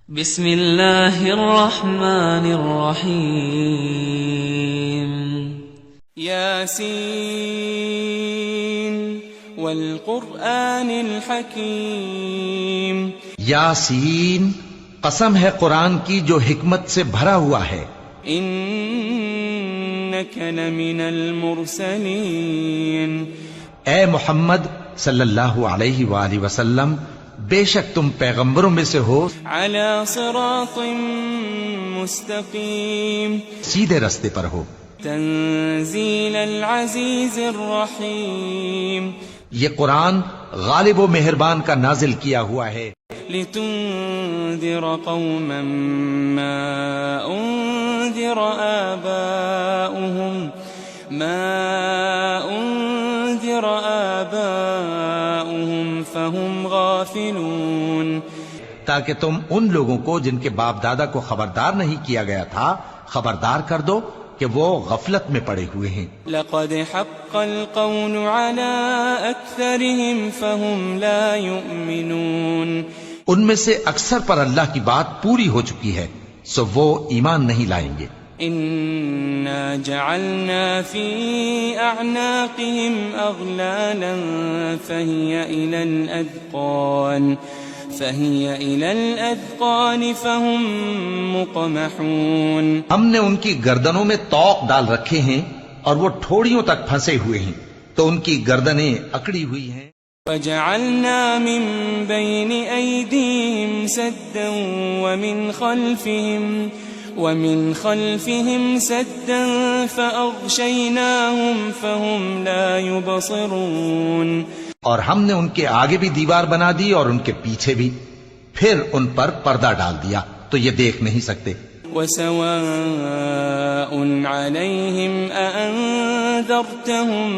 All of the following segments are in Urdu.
بسم اللہ الرحمن الرحیم یاسین والقرآن الحکیم یاسین، قسم ہے قرآن کی جو حکمت سے بھرا ہوا ہے. انک لمن المرسلین، اے محمد صلی اللہ علیہ وآلہ وسلم، بے شک تم پیغمبروں میں سے ہو، علی صراط مستقیم، سیدھے رستے پر ہو. تنزیل العزیز الرحیم، یہ قرآن غالب و مہربان کا نازل کیا ہوا ہے. لتنذر قوما ما انذر آباؤهم فهم غافلون، تاکہ تم ان لوگوں کو جن کے باپ دادا کو خبردار نہیں کیا گیا تھا خبردار کر دو کہ وہ غفلت میں پڑے ہوئے ہیں. لقد حق القول على اکثرهم فهم لا يؤمنون، ان میں سے اکثر پر اللہ کی بات پوری ہو چکی ہے سو وہ ایمان نہیں لائیں گے. انا جعلنا في اعناقهم اغلالا فهي الى الاذقان فهم مقمحون، ہم نے ان کی گردنوں میں طوق ڈال رکھے ہیں اور وہ ٹھوڑیوں تک پھنسے ہوئے ہیں تو ان کی گردنیں اکڑی ہوئی ہیں. وجعلنا من بين ايديهم سدا ومن خلفهم سدا فأغشيناهم فهم لا يبصرون، اور ہم نے ان کے آگے بھی دیوار بنا دی اور ان کے پیچھے بھی، پھر ان پر پردہ ڈال دیا تو یہ دیکھ نہیں سکتے. وسواء عليهم أأنذرتهم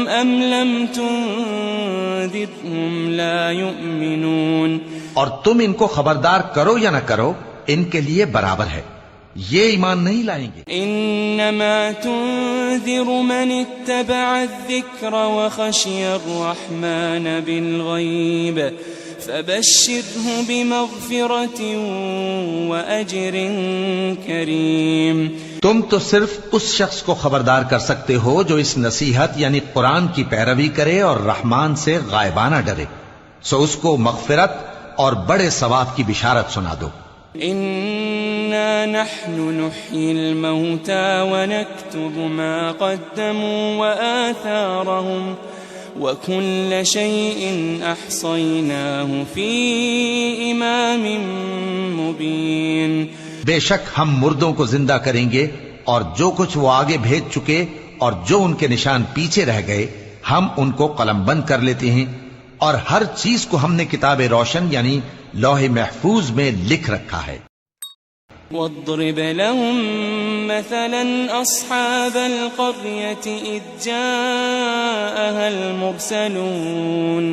أم لم تنذرهم لا يؤمنون، اور تم ان کو خبردار کرو یا نہ کرو ان کے لیے برابر ہے، یہ ایمان نہیں لائیں گے. انما تنذر من اتبع الذکر وخشی الرحمن بالغیب فبشره بمغفرة وأجر کریم، تم تو صرف اس شخص کو خبردار کر سکتے ہو جو اس نصیحت یعنی قرآن کی پیروی کرے اور رحمان سے غائبانہ ڈرے، سو اس کو مغفرت اور بڑے ثواب کی بشارت سنا دو. انا نحن نحيي الموتى ونكتب ما قدموا وآثارهم وكل شيء احصيناه في امام مبين، بے شک ہم مردوں کو زندہ کریں گے اور جو کچھ وہ آگے بھیج چکے اور جو ان کے نشان پیچھے رہ گئے ہم ان کو قلم بند کر لیتے ہیں، اور ہر چیز کو ہم نے کتاب روشن یعنی لوح محفوظ میں لکھ رکھا ہے. واضرب لهم مثلا اصحاب القرية اذ جاءها المرسلون،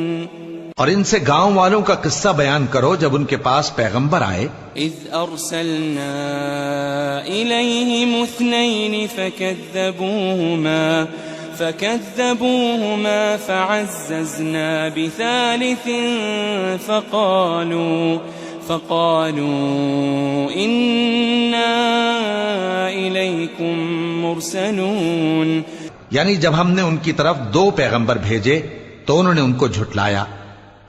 اور ان سے گاؤں والوں کا قصہ بیان کرو جب ان کے پاس پیغمبر آئے. اذ ارسلنا اليهم اثنين فكذبوهما فعززنا بثالث فقالوا إنا إليكم مرسلون، یعنی جب ہم نے ان کی طرف 2 پیغمبر بھیجے تو انہوں نے ان کو جھٹلایا،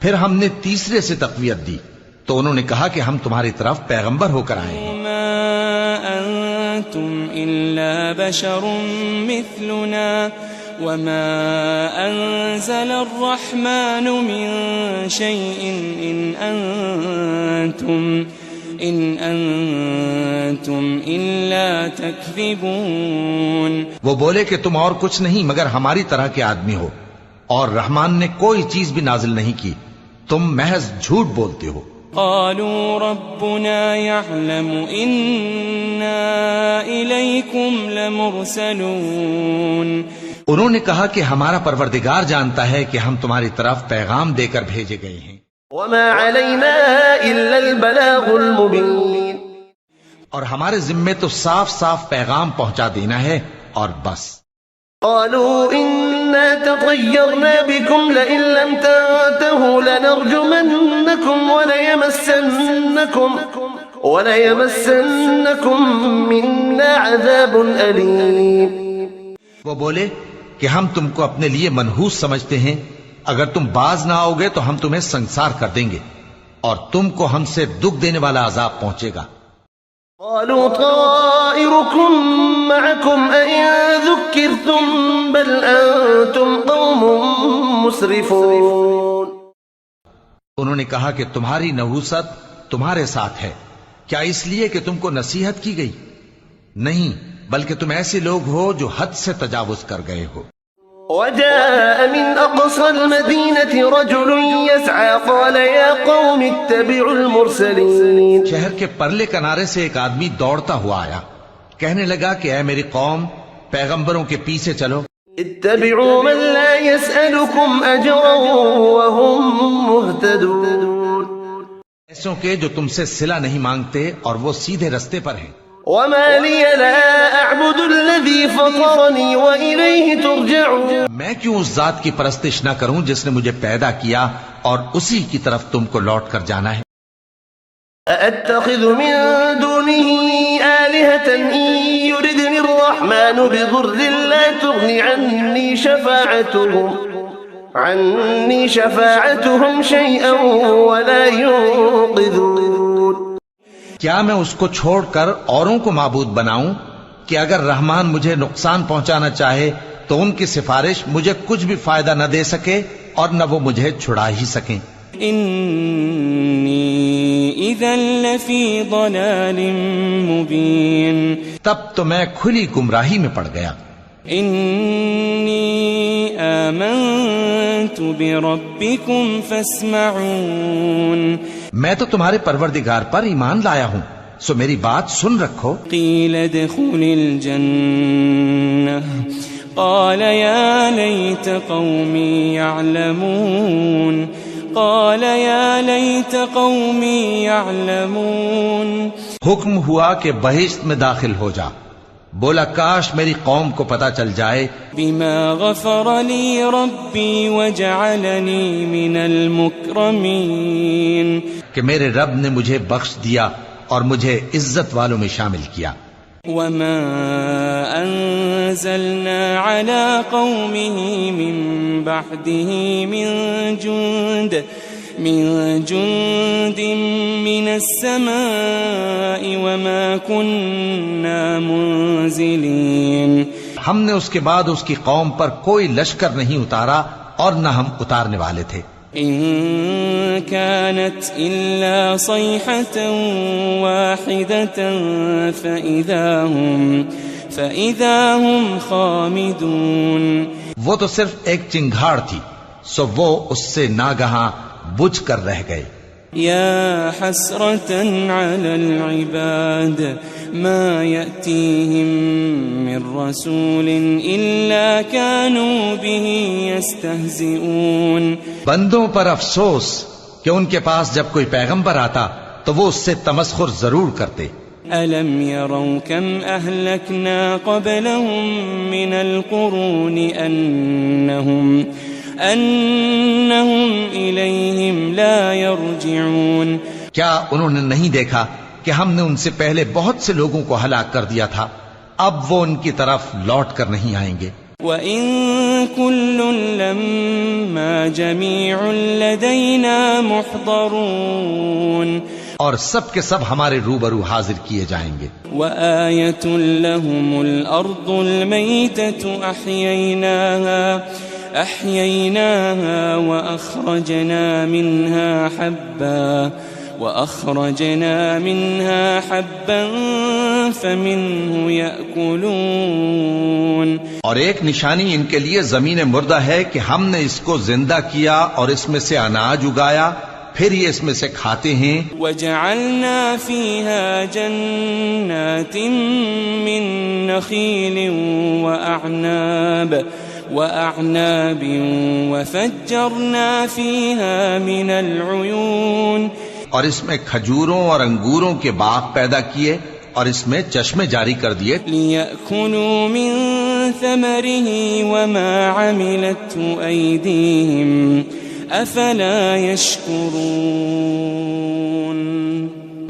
پھر ہم نے تیسرے سے تقویت دی تو انہوں نے کہا کہ ہم تمہاری طرف پیغمبر ہو کر آئے ہیں. ما أنتم إلا بشر مثلنا وما أنزل الرحمن من شيء إن أنتم إلا تكذبون، وہ بولے کہ تم اور کچھ نہیں مگر ہماری طرح کے آدمی ہو اور رحمان نے کوئی چیز بھی نازل نہیں کی، تم محض جھوٹ بولتے ہو. قالوا ربنا يعلم إنا إليكم لمرسلون، انہوں نے کہا کہ ہمارا پروردگار جانتا ہے کہ ہم تمہاری طرف پیغام دے کر بھیجے گئے ہیں. وما علينا إلا البلاغ المبين، اور ہمارے ذمے تو صاف صاف پیغام پہنچا دینا ہے اور بس. قالوا إنا تطيرنا بكم لئن لم تنتهوا لنرجمنكم وليمسنكم منا عذاب أليم. وہ بولے کہ ہم تم کو اپنے لیے منحوس سمجھتے ہیں، اگر تم باز نہ آؤ گے تو ہم تمہیں سنسار کر دیں گے اور تم کو ہم سے دکھ دینے والا عذاب پہنچے گا. قالوا طائركم معكم أئن ذكرتم بل أنتم قوم مسرفون. انہوں نے کہا کہ تمہاری نحوست تمہارے ساتھ ہے، کیا اس لیے کہ تم کو نصیحت کی گئی؟ نہیں، بلکہ تم ایسے لوگ ہو جو حد سے تجاوز کر گئے ہو. وجاء من أقصى المدينة رجل يسعى قال يا قوم اتبعوا المرسلين. شہر کے پرلے کنارے سے ایک آدمی دوڑتا ہوا آیا، کہنے لگا کہ اے میری قوم، پیغمبروں کے پیچھے چلو. اتبعوا من لا يسألكم أجرا وهم مهتدون. ایسوں کے جو تم سے صلہ نہیں مانگتے اور وہ سیدھے رستے پر ہیں. وما لي لا أعبد الذي فطرني وإليه ترجعون. میں کیوں اس ذات کی پرستش نہ کروں جس نے مجھے پیدا کیا اور اسی کی طرف تم کو لوٹ کر جانا ہے. أأتخذ من دونه آلهة إن يردني الرحمن بضر لا تغن عني شفاعتهم شيئا ولا ينقذون. کیا میں اس کو چھوڑ کر اوروں کو معبود بناؤں کہ اگر رحمان مجھے نقصان پہنچانا چاہے تو ان کی سفارش مجھے کچھ بھی فائدہ نہ دے سکے اور نہ وہ مجھے چھڑا ہی سکیں. انی اذا لفی ضلال مبین. تب تو میں کھلی گمراہی میں پڑ گیا. انی آمنت بربکم فاسمعون. میں تو تمہارے پروردگار پر ایمان لایا ہوں، سو میری بات سن رکھو. قیل ادخل الجنہ قال یا لیت قومی یعلمون. قال یا لیت قومی یعلمون. حکم ہوا کہ بہشت میں داخل ہو جا. بولا کاش میری قوم کو پتا چل جائے. بما غفر لی ربی وجعلنی من المکرمین. کہ میرے رب نے مجھے بخش دیا اور مجھے عزت والوں میں شامل کیا. وما انزلنا على قومه من بعده من جند من السماء وما كنا منزلين. ہم نے اس کے بعد اس کی قوم پر کوئی لشکر نہیں اتارا اور نہ ہم اتارنے والے تھے. إن كانت إلا صيحة واحدة فإذا هم خامدون. وہ تو صرف ایک چنگھاڑ تھی، سو وہ اس سے ناگہاں بجھ کر رہ گئے. يا حسرة على العباد ما يأتيهم من رسول إلا كانوا به يستهزئون. بندوں پر افسوس کہ ان کے پاس جب کوئی پیغمبر آتا تو وہ اس سے تمسخر ضرور کرتے. ألم يروا كم أهلكنا قبلهم من القرون أنهم إليهم لا يرجعون. کیا انہوں نے نہیں دیکھا کہ ہم نے ان سے پہلے بہت سے لوگوں کو ہلاک کر دیا تھا، اب وہ ان کی طرف لوٹ کر نہیں آئیں گے. وَإِن كُلٌّ لَمَّا جَمِيعٌ لَدَيْنَا مُحْضَرُونَ. اور سب کے سب ہمارے روبرو حاضر کیے جائیں گے. وَآيَةٌ لَهُمُ الْأَرْضُ الْمَيْتَةُ أَحْيَيْنَاهَا وأخرجنا منها حبا فمنه يأكلون. اور ایک نشانی ان کے لیے زمین مردہ ہے کہ ہم نے اس کو زندہ کیا اور اس میں سے اناج اگایا، پھر یہ اس میں سے کھاتے ہیں. وجعلنا فيها جنات من نخيل وأعناب وفجرنا فيها من العيون. اور اس میں کھجوروں اور انگوروں کے باغ پیدا کیے اور اس میں چشمے جاری کر دیے. لِيَأْكُلُوا مِن ثمره وما عملته أيديهم أفلا يشكرون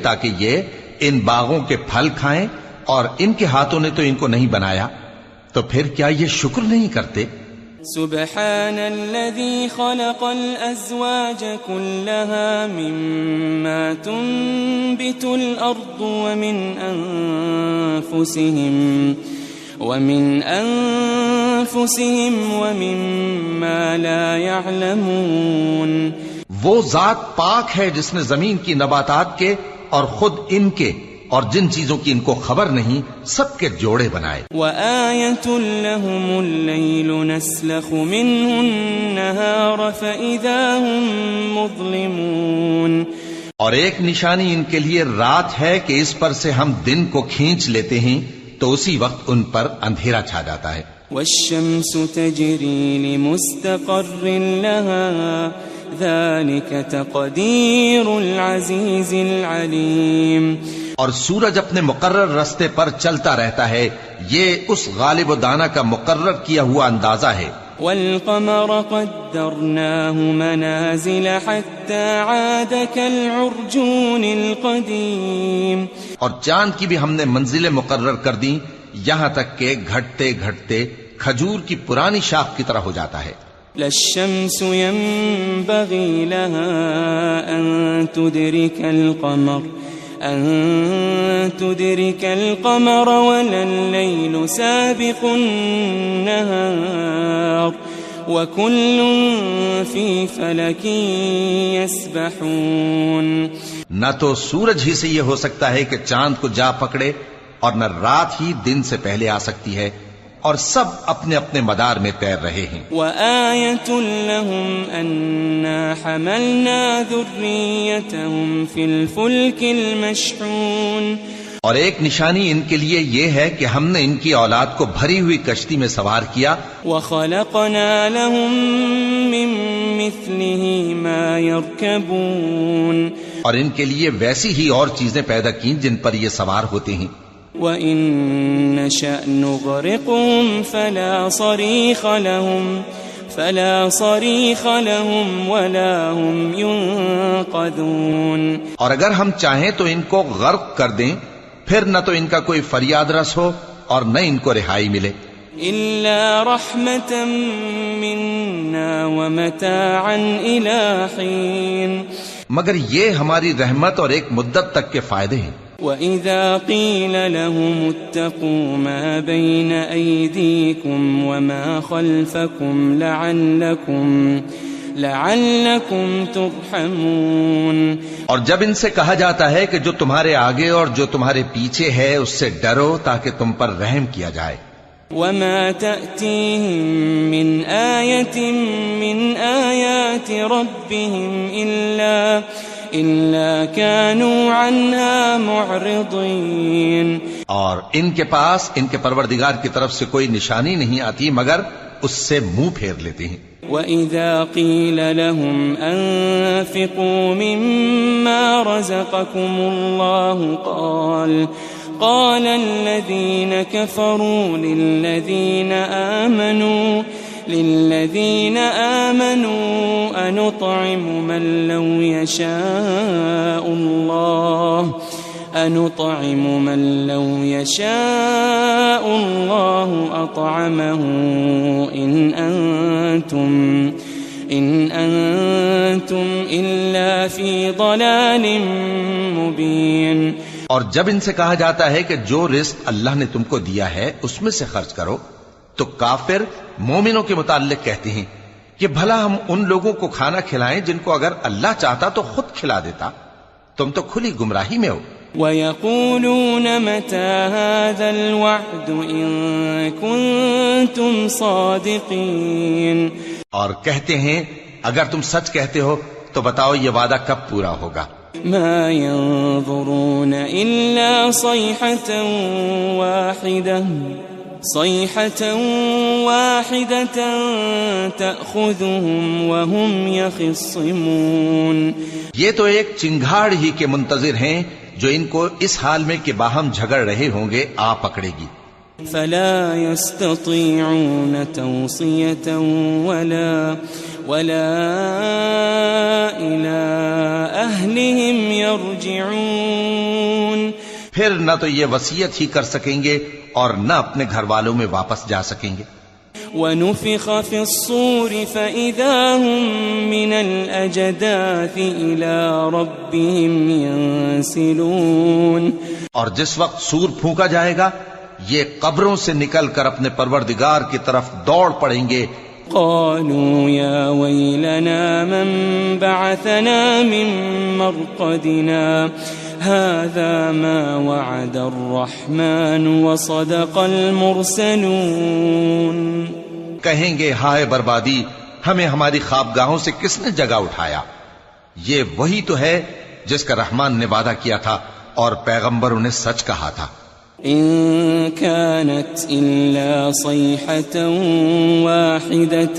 تاکہ یہ ان باغوں کے پھل کھائیں اور ان کے ہاتھوں نے تو ان کو نہیں بنایا، تو پھر کیا یہ شکر نہیں کرتے؟ سبحان الذي خلق الأزواج كلها مما تنبت الأرض ومن أنفسهم ومما لا يعلمون. وہ ذات پاک ہے جس نے زمین کی نباتات کے اور خود ان کے اور جن چیزوں کی ان کو خبر نہیں سب کے جوڑے بنائے. وآية لهم الليل نسلخ منه النهار فإذا هم مظلمون. اور ایک نشانی ان کے لیے رات ہے کہ اس پر سے ہم دن کو کھینچ لیتے ہیں تو اسی وقت ان پر اندھیرا چھا جاتا ہے. والشمس تجري لمستقر لها ذلك تقدير العزيز العليم. اور سورج اپنے مقرر راستے پر چلتا رہتا ہے، یہ اس غالب و دانا کا مقرر کیا ہوا اندازہ ہے. والقمر قدرناه منازل حتى عاد كالعرجون القديم. اور چاند کی بھی ہم نے منزلیں مقرر کر دیں یہاں تک کہ گھٹتے گھٹتے کھجور کی پرانی شاخ کی طرح ہو جاتا ہے. لا الشمس ينبغي لها أن تدرك القمر ولا الليل سابق النهار وكل في فلك يسبحون. نہ تو سورج ہی سے یہ ہو سکتا ہے کہ چاند کو جا پکڑے اور نہ رات ہی دن سے پہلے آ سکتی ہے، اور سب اپنے اپنے مدار میں تیر رہے ہیں. وآية لهم أنا حملنا ذريتهم في الفلك المشحون. اور ایک نشانی ان کے لیے یہ ہے کہ ہم نے ان کی اولاد کو بھری ہوئی کشتی میں سوار کیا. وخلقنا لهم من مثله ما يركبون. اور ان کے لیے ویسی ہی اور چیزیں پیدا کی جن پر یہ سوار ہوتے ہیں. وَإِن نَّشَأْ نُغْرِقْهُمْ فَلَا صَرِيخَ لَهُمْ وَلَا هُمْ يُنقَذُونَ. اور اگر ہم چاہیں تو ان کو غرق کر دیں، پھر نہ تو ان کا کوئی فریاد رس ہو اور نہ ان کو رہائی ملے. إِلَّا رَحْمَةً مِّنَّا وَمَتَاعًا إِلَىٰ حِينٍ. مگر یہ ہماری رحمت اور ایک مدت تک کے فائدے ہیں. وَإِذَا قِيلَ لَهُمُ اتَّقُوا مَا بَيْنَ أَيْدِيكُمْ وَمَا خَلْفَكُمْ لَعَلَّكُمْ تُرْحَمُونَ. اور جب ان سے کہا جاتا ہے کہ جو تمہارے آگے اور جو تمہارے پیچھے ہے اس سے ڈرو تاکہ تم پر رحم کیا جائے. وَمَا تَأْتِيهِم مِّنْ آيَةٍ مِّنْ آيَاتِ رَبِّهِمْ إِلَّا كَانُوا عَنْهَا مُعْرِضِينَ. اور ان کے پاس ان کے پروردگار کی طرف سے کوئی نشانی نہیں آتی مگر اس سے منہ پھیر لیتے ہیں. وَإِذَا قِيلَ لَهُمْ أَنفِقُوا مِمَّا رَزَقَكُمُ اللَّهُ قال الذين كفروا للذين آمنوا أنطعم من لو يشاء الله أطعمه إن أنتم إلا في ضلال مبين. اور جب ان سے کہا جاتا ہے کہ جو رزق اللہ نے تم کو دیا ہے اس میں سے خرچ کرو تو کافر مومنوں کے متعلق کہتے ہیں کہ بھلا ہم ان لوگوں کو کھانا کھلائیں جن کو اگر اللہ چاہتا تو خود کھلا دیتا، تم تو کھلی گمراہی میں ہو. وَيَقُولُونَ مَتَى هَذَا الْوَعْدُ إِن كُنتُمْ صَادِقِينَ. اور کہتے ہیں اگر تم سچ کہتے ہو تو بتاؤ یہ وعدہ کب پورا ہوگا. ما ينظرون إلا صيحة واحدة تأخذهم وهم يخصمون. یہ تو ایک چنگھاڑ ہی کے منتظر ہیں جو ان کو اس حال میں کہ باہم جھگڑ رہے ہوں گے آ پکڑے گی. فلا يستطيعون توصية ولا إلى أهلهم يرجعون. پھر نہ تو یہ وصیت ہی کر سکیں گے اور نہ اپنے گھر والوں میں واپس جا سکیں گے. ونفخ في الصور فإذا هم من الأجداث إلى ربهم ينسلون. اور جس وقت سور پھونکا جائے گا یہ قبروں سے نکل کر اپنے پروردگار کی طرف دوڑ پڑیں گے. قالوا يا ويلنا من بعثنا من مرقدنا هذا ما وعد الرحمن وصدق المرسلون. کہیں گے ہائے بربادی، ہمیں ہماری خوابگاہوں سے کس نے جگہ اٹھایا؟ یہ وہی تو ہے جس کا رحمان نے وعدہ کیا تھا اور پیغمبروں نے سچ کہا تھا. إن كانت إلا صيحة واحدة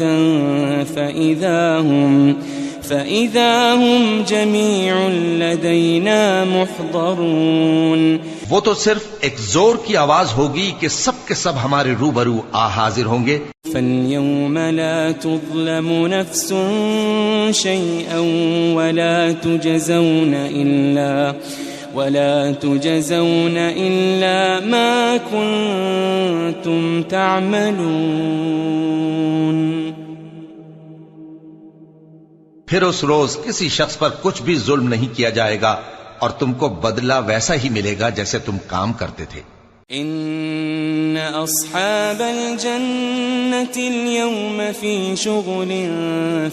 فإذا هم جميع لدينا محضرون. وہ تو صرف ایک زور کی آواز ہوگی کہ سب کے سب ہمارے روبرو حاضر ہوں گے. فاليوم لا تظلم نفس شيئا ولا تجزون إلا ما كنتم تعملون. پھر اس روز کسی شخص پر کچھ بھی ظلم نہیں کیا جائے گا اور تم کو بدلہ ویسا ہی ملے گا جیسے تم کام کرتے تھے. ان اصحاب الجنة اليوم في شغل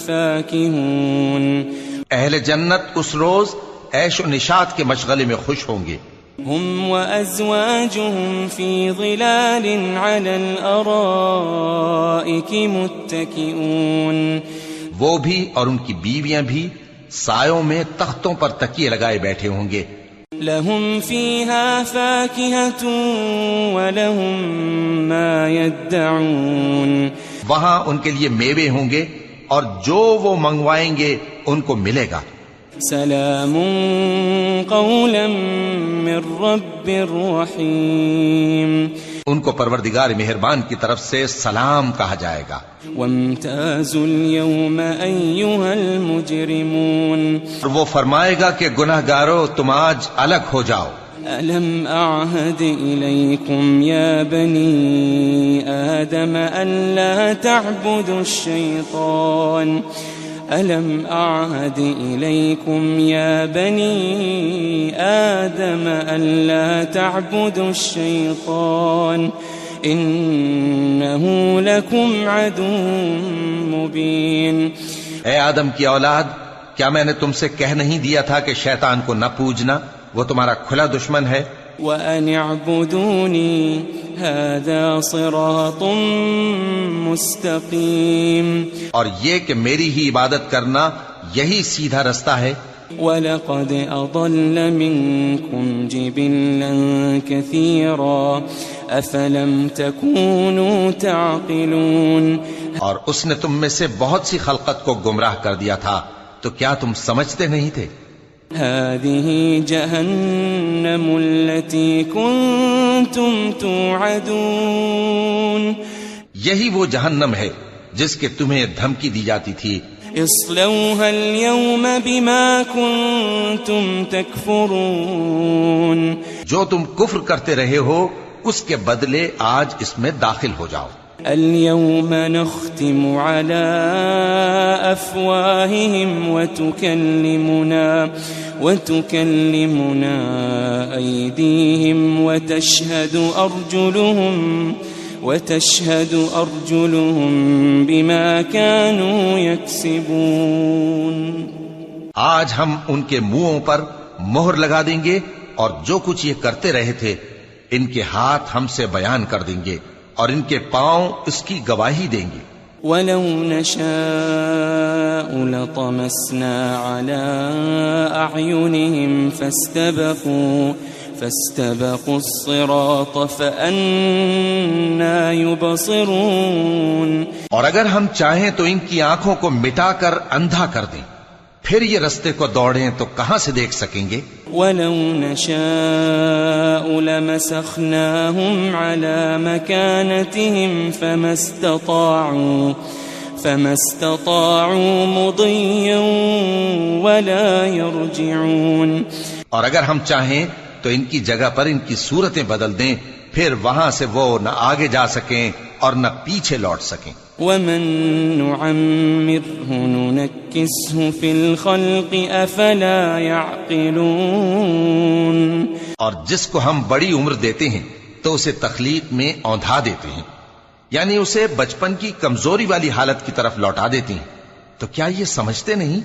فاكهون. اہل جنت اس روز عیش و نشاط کے مشغلے میں خوش ہوں گے. هم وازواجهم في ظلال على الارائك متكئون. وہ بھی اور ان کی بیویاں بھی سایوں میں تختوں پر تکیے لگائے بیٹھے ہوں گے. لهم فيها فاكهة ولهم ما يدعون. وہاں ان کے لیے میوے ہوں گے اور جو وہ منگوائیں گے ان کو ملے گا. سلام قولا من رب رحیم. ان کو پروردگار مہربان کی طرف سے سلام کہا جائے گا. وامتازوا اليوم أيها المجرمون. وہ فرمائے گا کہ گناہگارو تم آج الگ ہو جاؤ. ألم أعهد إليكم يا بني آدم ألا تعبدوا الشيطان. ألم أعهد إليكم يا بني آدم ألا تعبدوا الشيطان إنه لكم عدو مبين. اے آدم کی اولاد، کیا میں نے تم سے کہہ نہیں دیا تھا کہ شیطان کو نہ پوجنا، وہ تمہارا کھلا دشمن ہے. وَأَنِ اعْبُدُونِي هَذَا صِرَاطٌ مُسْتَقِيمٌ. اور یہ کہ میری ہی عبادت کرنا یہی سیدھا رستہ ہے. وَلَقَدْ أَضَلَّ مِنْكُمْ جِبِلًّا كَثِيرًا أَفَلَمْ تَكُونُوا تَعْقِلُونَ. اور اس نے تم میں سے بہت سی خلقت کو گمراہ کر دیا تھا، تو کیا تم سمجھتے نہیں تھے؟ هذه جهنم التي كنتم توعدون. یہی وہ جہنم ہے جس کے تمہیں دھمکی دی جاتی تھی. اصلوها اليوم بما كنتم تكفرون. جو تم کفر کرتے رہے ہو اس کے بدلے آج اس میں داخل ہو جاؤ. اليوم نختم على أفواههم وتكلمنا أيديهم وتشهد أرجلهم بما كانوا يكسبون. آج ہم ان کے منہوں پر مہر لگا دیں گے اور جو کچھ یہ کرتے رہے تھے ان کے ہاتھ ہم سے بیان کر دیں گے اور ان کے پاؤں اس کی گواہی دیں گے. وَلَوْ نَشَاءُ لَطَمَسْنَا عَلَىٰ أَعْيُنِهِمْ فَاسْتَبَقُوا الصِّرَاطَ فَأَنَّىٰ يُبْصِرُونَ. اور اگر ہم چاہیں تو ان کی آنکھوں کو مٹا کر اندھا کر دیں، پھر یہ رستے کو دوڑیں تو کہاں سے دیکھ سکیں گے؟ وَلَوْ نَشَاءُ لَمَسَخْنَاهُمْ عَلَى مَكَانَتِهِمْ فَمَا اسْتَطَاعُوا مُضِيًّا وَلَا يَرْجِعُونَ. اور اگر ہم چاہیں تو ان کی جگہ پر ان کی صورتیں بدل دیں، پھر وہاں سے وہ نہ آگے جا سکیں اور نہ پیچھے لوٹ سکیں. وَمَن نُعَمِّرْهُ نُنَكِّسْهُ فِي الْخَلْقِ أَفَلَا يَعْقِلُونَ. اور جس کو ہم بڑی عمر دیتے ہیں تو اسے تخلیق میں اوندھا دیتے ہیں، یعنی اسے بچپن کی کمزوری والی حالت کی طرف لوٹا دیتے ہیں. تو کیا یہ سمجھتے نہیں؟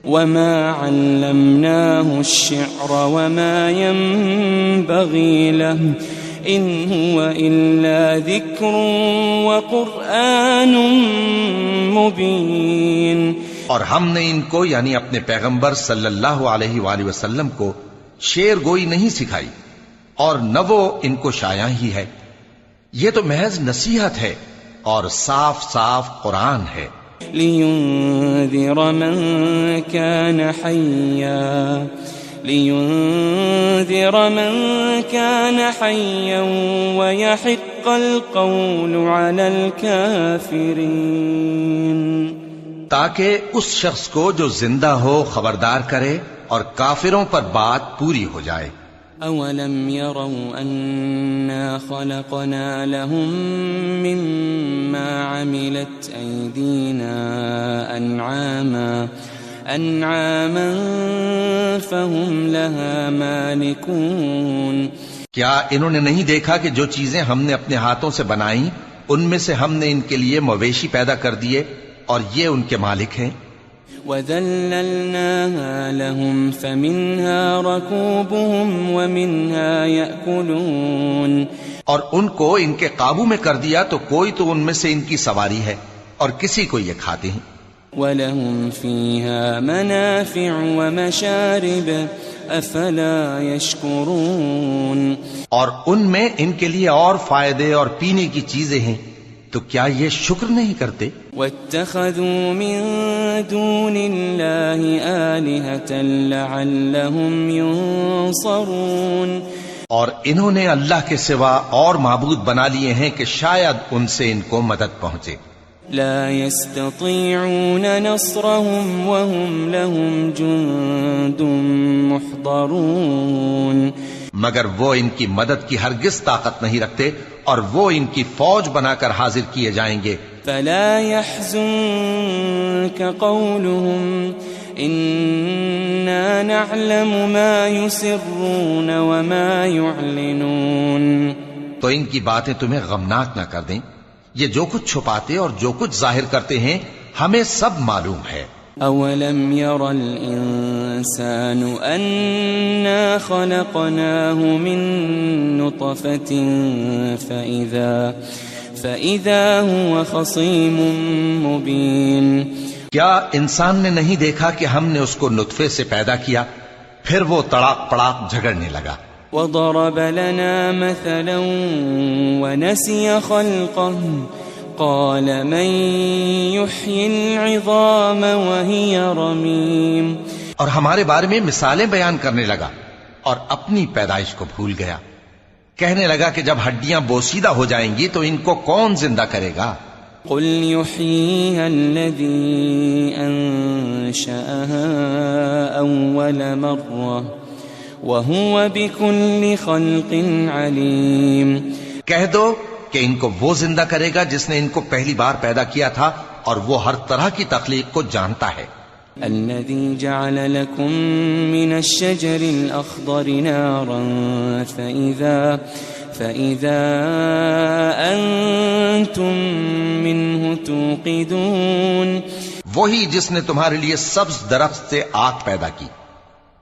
وَمَا عَلَّمْنَاهُ الشِّعْرَ وَمَا يَنبَغِي لَهُ إِنْ هُوَ إِلَّا ذِكْرٌ وَقُرْآنٌ مُبِينٌ. اور ہم نے ان کو یعنی اپنے پیغمبر صلی اللہ علیہ وآلہ وسلم کو شعر گوئی نہیں سکھائی، اور نہ وہ ان کو شایع ہی ہے. یہ تو محض نصیحت ہے اور صاف صاف قرآن ہے. لِيُنذِرَ مَن كَانَ حَيًّا وَيَحِقَّ الْقَوْلُ عَلَى الْكَافِرِينَ. تاکہ اس شخص کو جو زندہ ہو خبردار کرے اور کافروں پر بات پوری ہو جائے. أَوَلَمْ يَرَوْا أَنَّا خَلَقْنَا لَهُم مِّمَّا عَمِلَتْ أَيْدِينَا أَنْعَامًا فَهُمْ لَهَا مَالِكُونَ. کیا انہوں نے نہیں دیکھا کہ جو چیزیں ہم نے اپنے ہاتھوں سے بنائیں ان میں سے ہم نے ان کے لیے مویشی پیدا کر دیے اور یہ ان کے مالک ہیں. وَذَلَّلْنَاهَا لَهُمْ فَمِنْهَا رَكُوبُهُمْ وَمِنْهَا يَأْكُلُونَ. اور ان کو ان کے قابو میں کر دیا تو کوئی تو ان میں سے ان کی سواری ہے اور کسی کو یہ کھاتے ہیں. وَلَهُمْ فِيهَا مَنَافِعُ وَمَشَارِبُ أَفَلَا يَشْكُرُونَ. اور ان میں ان کے لیے اور فائدے اور پینے کی چیزیں ہیں، تو کیا یہ شکر نہیں کرتے؟ وَاتَّخَذُوا مِن دُونِ اللَّهِ آلِهَةً لَعَلَّهُمْ يُنصَرُونَ. اور انہوں نے اللہ کے سوا اور معبود بنا لیے ہیں کہ شاید ان سے ان کو مدد پہنچے. لا يستطيعون نصرهم وهم لهم جند محضرون. مگر وہ ان کی مدد کی ہرگز طاقت نہیں رکھتے اور وہ ان کی فوج بنا کر حاضر کیے جائیں گے. فلا يحزنك قولهم إنا نعلم ما يسرون وما يعلنون. تو ان کی باتیں تمہیں غمناک نہ کر دیں. یہ جو کچھ چھپاتے اور جو کچھ ظاہر کرتے ہیں ہمیں سب معلوم ہے. أَوَلَمْ يَرَ الْإِنسَانُ أَنَّا خَلَقْنَاهُ مِن نُّطْفَةٍ فَإِذَا هُوَ خَصِيمٌ مُّبِينٌ. کیا انسان نے نہیں دیکھا کہ ہم نے اس کو نطفے سے پیدا کیا پھر وہ تڑاک پڑاک جھگڑنے لگا. وَضَرَبَ لَنَا مَثَلًا وَنَسِيَ خَلْقَهُ قَالَ مَن يُحْيِي الْعِظَامَ وَهِيَ رَمِيمٌ. اور ہمارے بارے میں مثالیں بیان کرنے لگا اور اپنی پیدائش کو بھول گیا. کہنے لگا کہ جب ہڈیاں بوسیدہ ہو جائیں گی تو ان کو کون زندہ کرے گا؟ قُلْ يُحْيِيهَا الَّذِي أَنشَأَهَا أَوَّلَ مَرَّةٍ وَهُوَ بِكُلِّ خَلْقٍ عَلِيمٌ. کہہ دو کہ ان کو وہ زندہ کرے گا جس نے ان کو پہلی بار پیدا کیا تھا اور وہ ہر طرح کی تخلیق کو جانتا ہے. الذي جعل لكم من الشجر الأخضر نارا فإذا أنتم منه توقدون. وہی جس نے تمہارے لیے سبز درخت سے آگ پیدا کی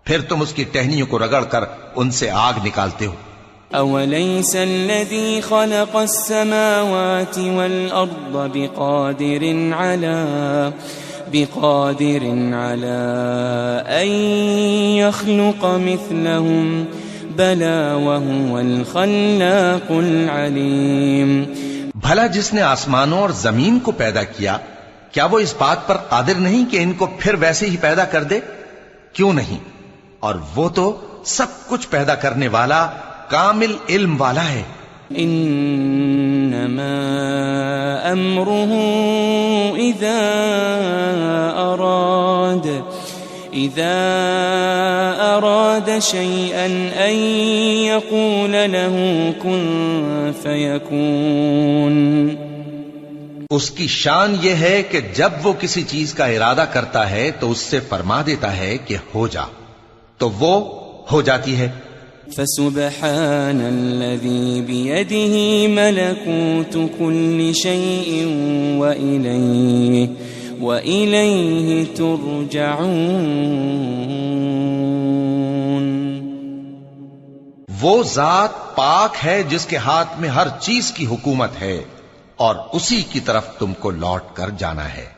پھر تم اس کی ٹہنیوں کو رگڑ کر ان سے آگ نکالتے ہو. أوليس الذي خلق السماوات والأرض بقادر على أن يخلق مثلهم بلى وهو الخلاق العليم. بھلا جس نے آسمانوں اور زمین کو پیدا کیا کیا وہ اس بات پر قادر نہیں کہ ان کو پھر ویسے ہی پیدا کر دے؟ کیوں نہیں؟ اور وہ تو سب کچھ پیدا کرنے والا کامل علم والا ہے۔ انما امره اذا اراد شيئا ان يقول له كن فيكون۔ اس کی شان یہ ہے کہ جب وہ کسی چیز کا ارادہ کرتا ہے تو اس سے فرما دیتا ہے کہ ہو جا، تو وہ ہو جاتی ہے۔ فسبحان الذي بيده ملكوت كل شيء وإليه ترجعون۔ وہ ذات پاک ہے جس کے ہاتھ میں ہر چیز کی حکومت ہے اور اسی کی طرف تم کو لوٹ کر جانا ہے۔